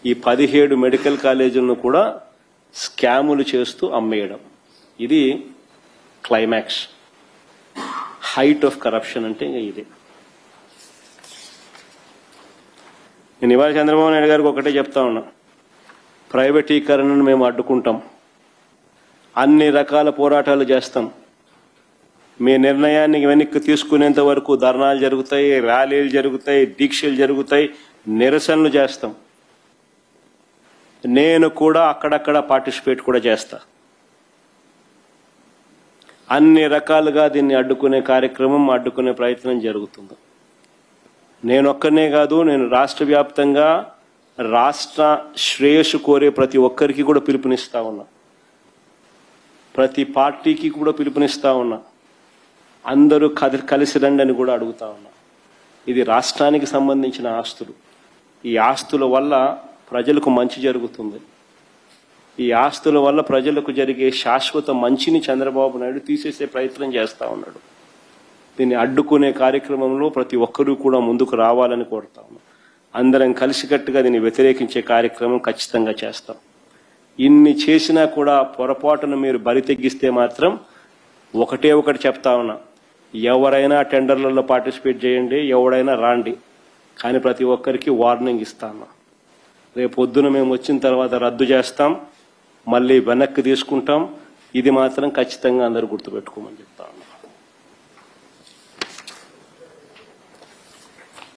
ఈ 17 మెడికల్ కాలేజీలను కూడా స్కాములు చేస్తూ అమ్మేయడం. ఇది క్లైమాక్స్, హైట్ ఆఫ్ కరప్షన్ అంటే ఇంకా ఇదే. నేను ఇవాళ చంద్రబాబు నాయుడు గారికి ఒకటే చెప్తా ఉన్నా, ప్రైవేటీకరణను మేము అడ్డుకుంటాం, అన్ని రకాల పోరాటాలు చేస్తాం, మీ నిర్ణయాన్ని వెనక్కి తీసుకునేంత వరకు ధర్నాలు జరుగుతాయి, ర్యాలీలు జరుగుతాయి, దీక్షలు జరుగుతాయి, నిరసనలు చేస్తాం. నేను కూడా అక్కడక్కడ పార్టిసిపేట్ కూడా చేస్తా. అన్ని రకాలుగా దీన్ని అడ్డుకునే కార్యక్రమం, అడ్డుకునే ప్రయత్నం జరుగుతుంది. నేను ఒక్కనే కాదు, నేను రాష్ట్ర వ్యాప్తంగా రాష్ట్ర శ్రేయస్సు కోరే ప్రతి ఒక్కరికి కూడా పిలుపునిస్తా ఉన్నా, ప్రతి పార్టీకి కూడా పిలుపునిస్తా ఉన్నా, అందరూ కలిసి రండి అని కూడా అడుగుతా ఉన్నా. ఇది రాష్ట్రానికి సంబంధించిన ఆస్తులు. ఈ ఆస్తుల వల్ల ప్రజలకు మంచి జరుగుతుంది. ఈ ఆస్తుల వల్ల ప్రజలకు జరిగే శాశ్వత మంచిని చంద్రబాబు నాయుడు తీసేసే ప్రయత్నం చేస్తా ఉన్నాడు. దీన్ని అడ్డుకునే కార్యక్రమంలో ప్రతి ఒక్కరూ కూడా ముందుకు రావాలని కోరుతా ఉన్నాం. అందరం కలిసికట్టుగా దీన్ని వ్యతిరేకించే కార్యక్రమం ఖచ్చితంగా చేస్తాం. ఇన్ని చేసినా కూడా పొరపాటున మీరు బరి తెగిస్తే మాత్రం ఒకటే ఒకటి చెప్తా ఉన్నా, ఎవరైనా టెండర్లలో పార్టిసిపేట్ చేయండి, ఎవడైనా రాండి, కానీ ప్రతి ఒక్కరికి వార్నింగ్ ఇస్తాను. రేపు పొద్దున మేము వచ్చిన తర్వాత రద్దు చేస్తాం, మళ్ళీ వెనక్కి తీసుకుంటాం. ఇది మాత్రం ఖచ్చితంగా అందరూ గుర్తుపెట్టుకోమని చెప్తా ఉన్నా.